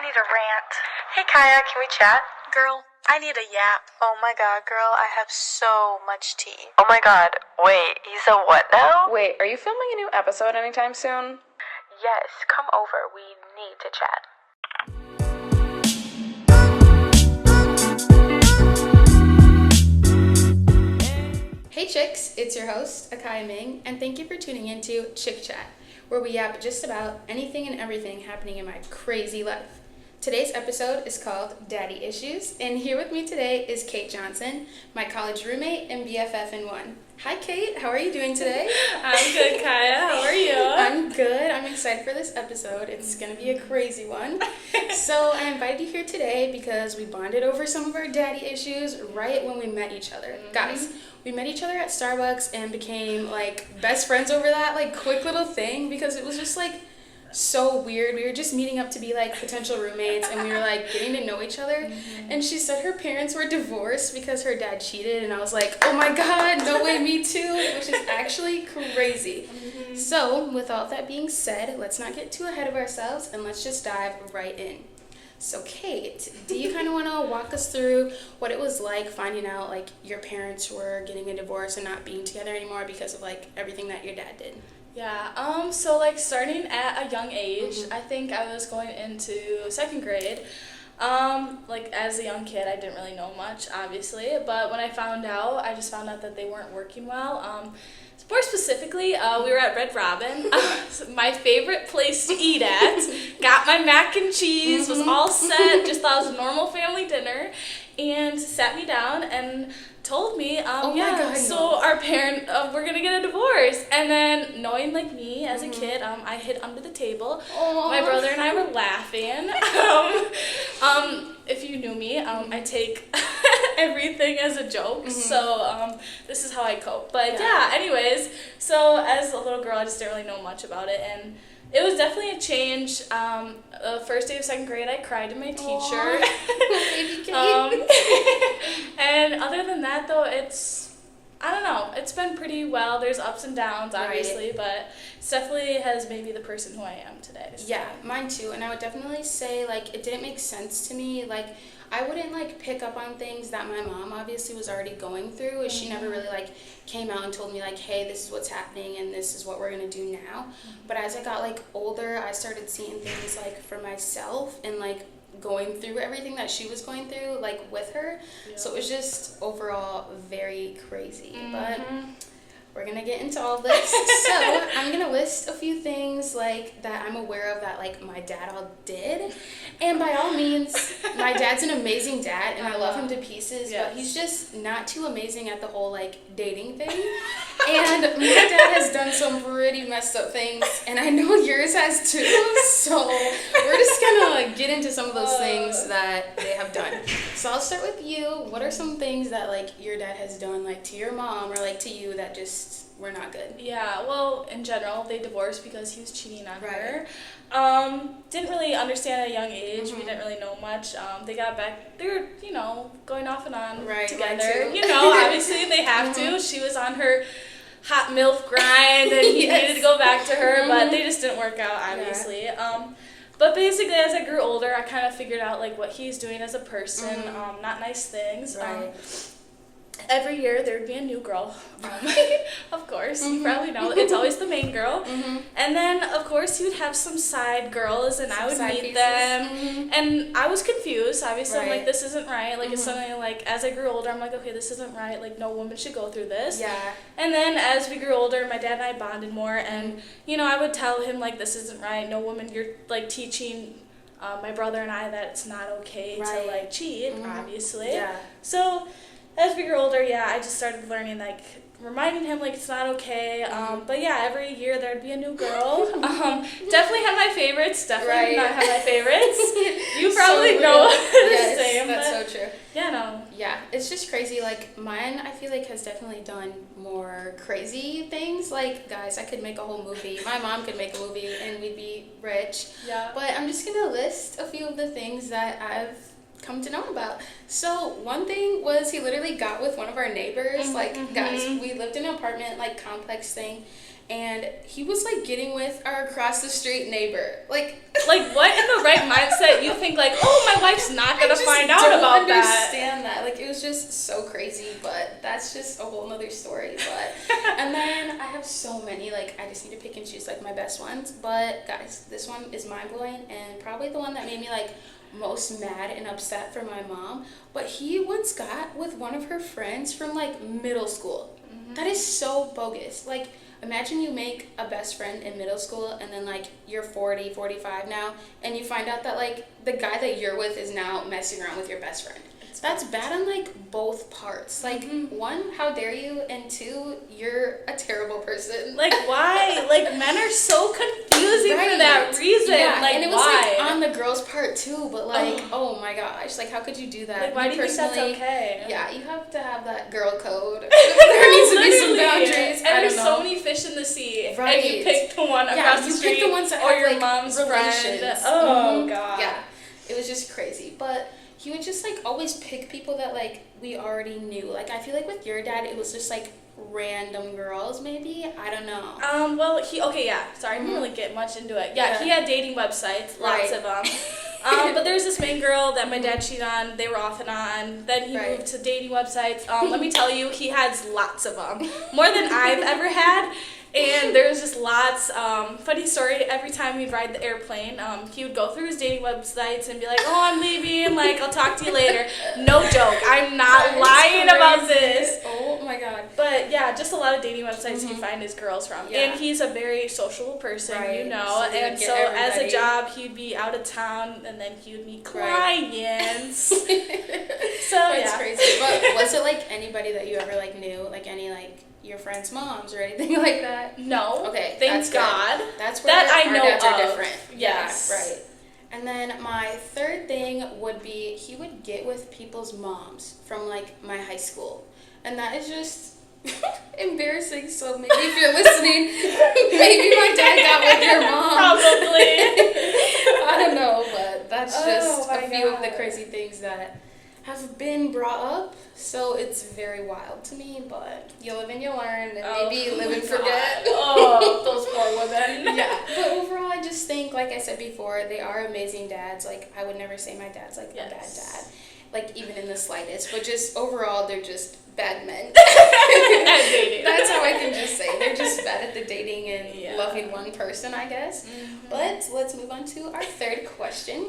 need a rant. Hey, Kaya, can we chat? Girl, I need a yap. Oh my god, girl, I have so much tea. Oh my god, wait, he's a what now? Wait, are you filming a new episode anytime soon? Yes, come over. We need to chat. Hey Chics, it's your host, Akyah Ming, and thank you for tuning in to Chick Chat, where we yap just about anything and everything happening in my crazy life. Today's episode is called Daddy Issues, and here with me today is Kate Johnson, my college roommate and BFF in one. Hi Kate, how are you doing today? I'm good, Kaya. How are you? I'm good. I'm excited for this episode. It's going to be a crazy one. So I invited you here today because we bonded over some of our daddy issues right when we met each other. Mm-hmm. Guys, we met each other at Starbucks and became like best friends over that like quick little thing because it was just like so weird. We were just meeting up to be like potential roommates and we were like getting to know each other. Mm-hmm. And she said her parents were divorced because her dad cheated, and I was like, oh my god, no way, me too, which is actually crazy. Mm-hmm. So with all that being said, let's not get too ahead of ourselves and let's just dive right in. So Kate, do you kind of want to walk us through what it was like finding out like your parents were getting a divorce and not being together anymore because of like everything that your dad did? Yeah, so like starting at a young age, I think I was going into second grade. Like as a young kid, I didn't really know much, obviously, but when I found out, I just found out that they weren't working well. More specifically, we were at Red Robin, my favorite place to eat at. Got my mac and cheese, was all set, just thought it was a normal family dinner, and sat me down and told me, so our parent, we're gonna get a divorce. And then knowing like me as a kid, I hid under the table. Aww. My brother and I were laughing. If you knew me, I take everything as a joke. So this is how I cope. But yeah, anyways, so as a little girl, I just didn't really know much about it, and it was definitely a change. First day of second grade, I cried to my teacher. Baby Kate. And other than that, though, I don't know, it's been pretty well. There's ups and downs, obviously, but it definitely has made me the person who I am today. So. Yeah, mine too. And I would definitely say, like, it didn't make sense to me. Like, I wouldn't, like, pick up on things that my mom obviously was already going through. She never really, like, came out and told me, like, hey, this is what's happening and this is what we're going to do now. But as I got, like, older, I started seeing things, like, for myself and, like, going through everything that she was going through, like, with her. Yeah. So it was just overall very crazy. But we're going to get into all this. So I'm going to list a few things, like, that I'm aware of that, like, my dad all did. And by all means, my dad's an amazing dad, and I love him to pieces, but he's just not too amazing at the whole, like, dating thing. And my dad has done some pretty messed up things, and I know yours has too, so we're just going to get into some of those things that they have done. So I'll start with you. What are some things that, like, your dad has done, like, to your mom or, like, to you that just were not good? Yeah, well, in general, they divorced because he was cheating on her. Didn't really understand at a young age. We didn't really know much. They got back. They were, going off and on together. Obviously they have to. She was on her hot MILF grind, and he needed to go back to her, but they just didn't work out, obviously. But basically, as I grew older, I kind of figured out like what he's doing as a person. Not nice things. Every year there would be a new girl, of course, you probably know, it's always the main girl, and then of course he would have some side girls, and I would meet them, and I was confused, obviously. I'm like, this isn't right, like it's something like, as I grew older, I'm like, okay, this isn't right, like no woman should go through this. And then as we grew older, my dad and I bonded more, and I would tell him like, this isn't right, no woman, you're like teaching my brother and I that it's not okay to like cheat, obviously. So as we grew older, I just started learning, like, reminding him, like, it's not okay. But yeah, every year there'd be a new girl. Definitely had my favorites. Definitely did not have my favorites. You probably know the same. That's so true. Yeah, no. Yeah, it's just crazy. Like, mine, I feel like, has definitely done more crazy things. Like, guys, I could make a whole movie. My mom could make a movie, and we'd be rich. Yeah. But I'm just going to list a few of the things that I've come to know about. So one thing was he literally got with one of our neighbors. Guys, we lived in an apartment, like, complex thing, and he was like getting with our across the street neighbor. Like what in the right mindset you think like, oh, my wife's not gonna find out about that? I don't understand that. Like, it was just so crazy, but that's just a whole nother story. But and then I have so many, like, I just need to pick and choose like my best ones. But guys, this one is mind blowing and probably the one that made me like most mad and upset for my mom. But he once got with one of her friends from like middle school. That is so bogus. Like, imagine you make a best friend in middle school and then like you're 40, 45 now, and you find out that like the guy that you're with is now messing around with your best friend. That's bad on like both parts. Like, one, how dare you, and two, you're a terrible person. Like, why? Like, men are so confusing for that reason. Yeah, like, and it was why? like on the girl's part too, but like, oh my gosh, like, how could you do that? Like, why do you think that's okay? Yeah, you have to have that girl code. There needs to be some boundaries. And there's so many fish in the sea. Right. And you pick the one across the street. You pick the ones that or have your like mom's relations. friend. Oh god. Yeah, it was just crazy, but he would just like always pick people that like we already knew. Like, I feel like with your dad, it was just like random girls, maybe. I don't know. Well, sorry, I didn't really get much into it. Yeah, he had dating websites, lots of them. But there's this main girl that my dad cheated on. They were off and on. Then he moved to dating websites. Let me tell you, he has lots of them, more than I've ever had. And there was just lots. Funny story, every time we'd ride the airplane, he would go through his dating websites and be like, oh, I'm leaving, like, I'll talk to you later. No joke, I'm not lying about this. Oh my god. But yeah, just a lot of dating websites you can find his girls from. Yeah. And he's a very sociable person, you know. So and so as a job, he'd be out of town and then he would meet clients. So That's crazy. But was it like anybody that you ever like knew? Like any like your friends' moms or anything like that? No. Okay. Thank God. That's where that I know dads are of. different. Yes. Yeah, right. And then my third thing would be he would get with people's moms from like my high school. And that is just embarrassing. So maybe if you're listening, maybe my dad got with your mom. Probably. I don't know, but that's just a few of the crazy things that have been brought up. So it's very wild to me, but you live and you learn, and maybe you live and forget. Oh, those poor women. Yeah, but overall, I just think, like I said before, they are amazing dads. Like, I would never say my dad's like a bad dad, like even in the slightest. But just overall, they're just bad men. At dating. That's how I can just say they're just bad at the dating and loving one person, I guess. But let's move on to our third question.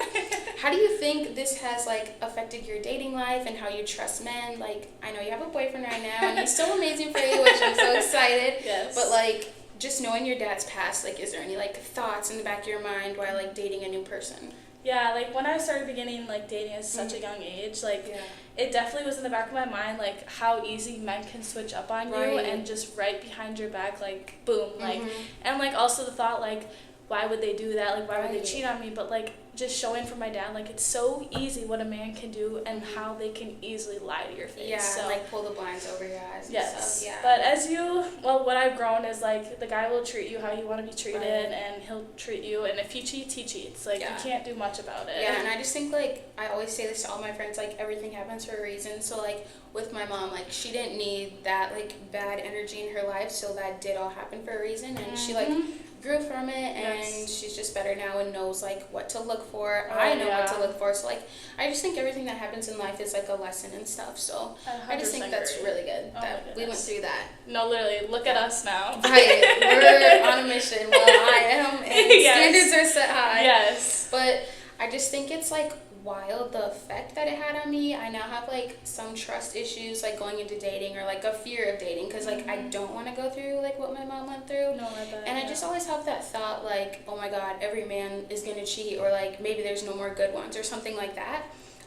How do you think this has like affected your dating life and how you trust men? Like, I know you have a boyfriend right now and he's so amazing for you, which I'm so excited. Yes. But like, just knowing your dad's past, like, is there any like thoughts in the back of your mind while like dating a new person? Yeah, like when I started beginning like dating at such a young age, like it definitely was in the back of my mind, like how easy men can switch up on you and just right behind your back, like boom, like, and like also the thought like, why would they do that? Like, why would they cheat on me? But like just showing from my dad, like it's so easy what a man can do and how they can easily lie to your face. Yeah, so, like pull the blinds over your eyes. Yes. And stuff. Yeah. But what I've grown is like the guy will treat you how you want to be treated, and he'll treat you. And if he cheats, he cheats. Like you can't do much about it. Yeah, and I just think like I always say this to all my friends, like everything happens for a reason. So like with my mom, like she didn't need that like bad energy in her life, so that did all happen for a reason, and she like grew from it, and she's just better now and knows like what to look for. I know what to look for, so like I just think everything that happens in life is like a lesson and stuff. So I just think that's really good that we went through that. No, literally, look at us now. Right, we're on a mission. Well, I am, and standards are set high. Yes, but I just think it's like wild the effect that it had on me. I now have like some trust issues like going into dating, or like a fear of dating, because like I don't want to go through like what my mom went through. No, I bet. And I just always have that thought like, oh my god, every man is gonna cheat, or like maybe there's no more good ones or something like that.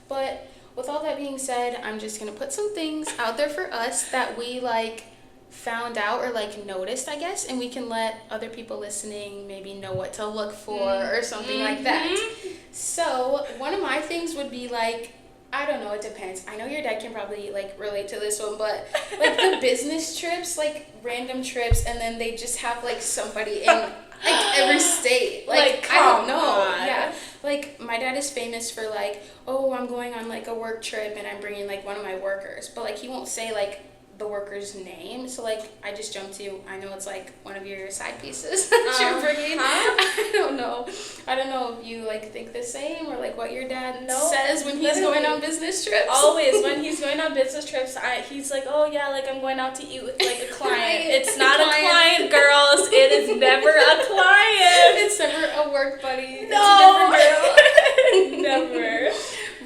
But with all that being said, I'm just gonna put some things out there for us that we like found out or like noticed, I guess, and we can let other people listening maybe know what to look for or something like that. So one of my things would be like, I don't know, it depends. I know your dad can probably like relate to this one, but like the business trips, like random trips, and then they just have like somebody in like every state. Like I don't know. Yeah. Like my dad is famous for like, oh, I'm going on like a work trip and I'm bringing like one of my workers, but like he won't say like the worker's name. So, like, I just jumped to, I know it's, like, one of your side pieces that you're bringing. I don't know. I don't know if you, like, think the same or, like, what your dad says when he's going on business trips. Always. When he's going on business trips, he's like, oh, yeah, like, I'm going out to eat with, like, a client. It's not a client, girls. It is never a client. It's never a work buddy. No. It's a different girl. Never.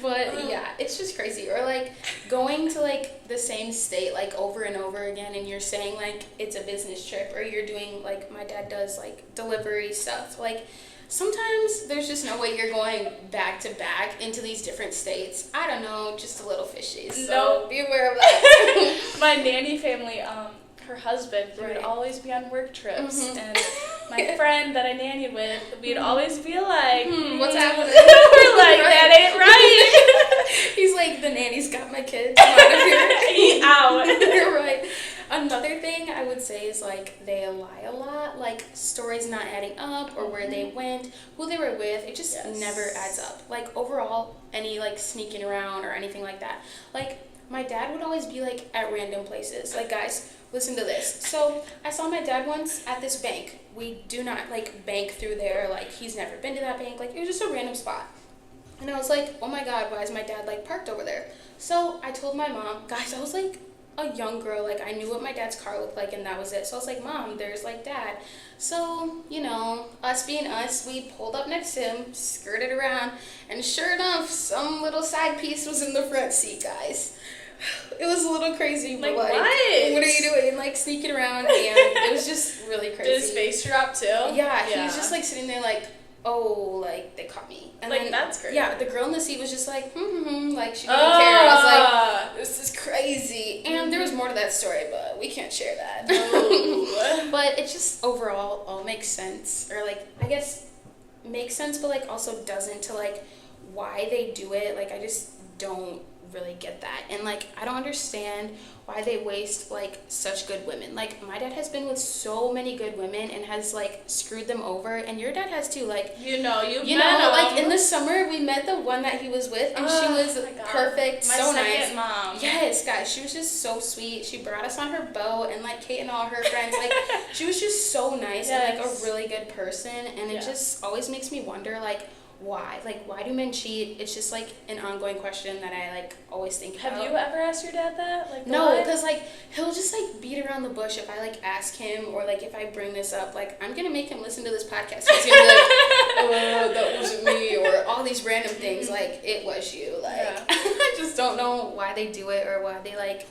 But yeah, it's just crazy. Or like going to like the same state like over and over again, and you're saying like it's a business trip, or you're doing like my dad does like delivery stuff. Like sometimes there's just no way you're going back to back into these different states. I don't know, just a little fishy. So be aware of that. My nanny family, her husband, he would always be on work trips, and my friend that I nannied with, we'd always be like, what's happening? We're like, that ain't right. He's like, the nanny's got my kids. I'm out of here. He out. You're right. Another thing I would say is like they lie a lot, like stories not adding up, or where they went, who they were with. It just never adds up. Like overall, any like sneaking around or anything like that. Like my dad would always be like at random places. Like guys, listen to this. So I saw my dad once at this bank. We do not like bank through there. Like he's never been to that bank. Like it was just a random spot. And I was like, oh my God, why is my dad like parked over there? So I told my mom, guys, I was like a young girl. Like I knew what my dad's car looked like and that was it. So I was like, Mom, there's like Dad. So, you know, us being us, we pulled up next to him, skirted around, and sure enough, some little side piece was in the front seat, guys. It was a little crazy, but like what are you doing? Like sneaking around, and it was just really crazy. Did his face drop too? Yeah, he was just like sitting there like, oh, like they caught me. And like then, that's great. Yeah, the girl in the seat was just like, like she didn't care. I was like, this is crazy. And there was more to that story, but we can't share that. No. But it just overall all makes sense, or like I guess makes sense, but like also doesn't, to like why they do it. Like I just don't really get that, and like I don't understand why they waste like such good women. Like my dad has been with so many good women and has like screwed them over, and your dad has too. Like you know like in the summer we met the one that he was with, and she was perfect, my so second nice mom. Yes, guys, she was just so sweet. She brought us on her boat, and like Kate and all her friends, like she was just so nice and like a really good person, and it just always makes me wonder like why? Like, why do men cheat? It's just, like, an ongoing question that I, like, always think about. Have you ever asked your dad that? Like, no, because, like, he'll just, like, beat around the bush if I, like, ask him, or, like, if I bring this up. Like, I'm going to make him listen to this podcast. He's going to be like, that wasn't me, or all these random things. Like, it was you. Like, I just don't know why they do it, or why they, like,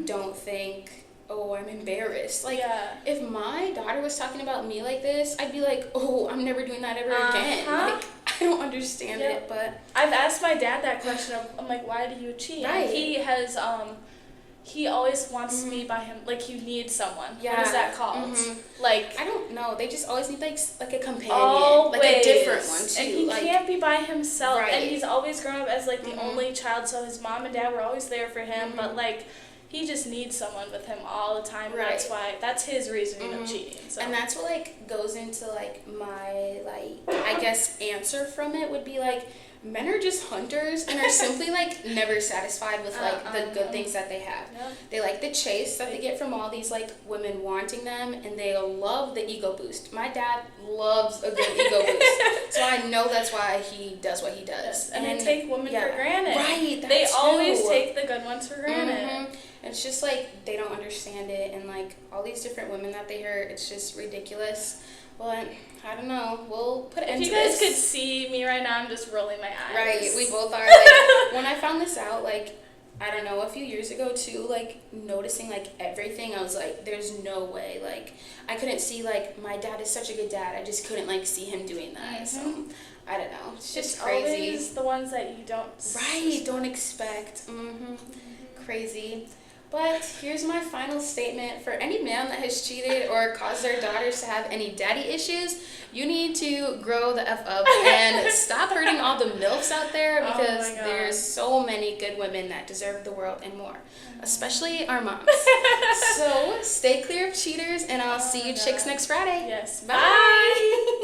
don't think, oh, I'm embarrassed. Like, if my daughter was talking about me like this, I'd be like, oh, I'm never doing that ever again. Like, I don't understand it, but I've asked my dad that question. I'm like, why do you cheat? Right. And he has, he always wants me by him. Like, you need someone. What is that called? Like, I don't know. They just always need like a companion, always. like a different one too. And he like, can't be by himself. Right. And he's always grown up as like the only child, so his mom and dad were always there for him. But like, he just needs someone with him all the time. Right. That's his reasoning of cheating. So. And that's what like goes into like my like I guess answer from it would be like, men are just hunters and are simply like never satisfied with like the good things that they have. They like the chase that they get from all these like women wanting them, and they love the ego boost. My dad loves a good ego boost, so I know that's why he does what he does. And they take women for granted. Right, that they too. always take the good ones for granted. It's just like they don't understand it, and like all these different women that they hurt, it's just ridiculous. But I don't know. We'll put an end to this. If you guys could see me right now, I'm just rolling my eyes. Right, we both are. Like, when I found this out, like, I don't know, a few years ago too, like, noticing, like, everything, I was like, there's no way. Like, I couldn't see, like, my dad is such a good dad. I just couldn't, like, see him doing that. So, I don't know. It's just crazy. Always the ones that you don't... Right, don't expect. Crazy. But here's my final statement. For any man that has cheated or caused their daughters to have any daddy issues, you need to grow the F up and stop hurting all the MILFs out there, because there's so many good women that deserve the world and more, especially our moms. So stay clear of cheaters, and I'll see you chicks next Friday. Yes. Bye.